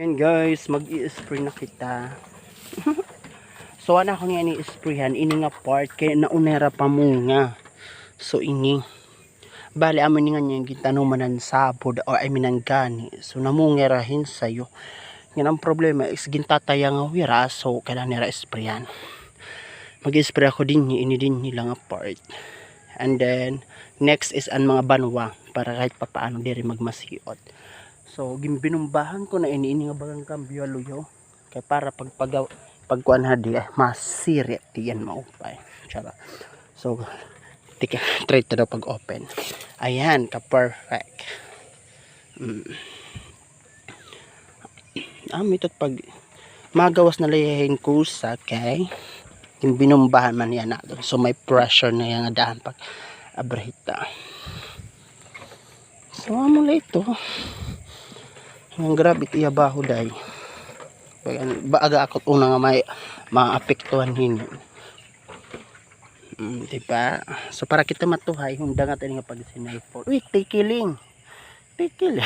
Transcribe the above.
Ayan guys, mag-i-spray na kita. So ana ko niya ni-sprayhan ini nga part kay naunera pa munga. So ini bali amo ni nga yung gitanumanan sabod or I mean ang gani. So namungerahin sayo. Yan ang problema is gintataya nga wira, so kailangan nira sprayan. Mag-spray ako din ini din nilang part. And then next is ang mga banwa para kahit papaano diri magmasiot. So gimbinumbahan ko na ini nga bagang kambyo luyo kay para pagkuan hadi masiri tiyan maupay. Tsara. So try to daw pag open. Ayan ka perfect. Ito pag magawas na layahin ko sa kay yung binumbahan man yan natin. So may pressure na yan daan pag abrahita. So amula ito. Ang grabe iyabaho day. Baaga ako una nga may maapektuhan hin. Diba? So para kita matuhay, yung dangat nga pag sinaypol. Uy, tikiling. Tikiling.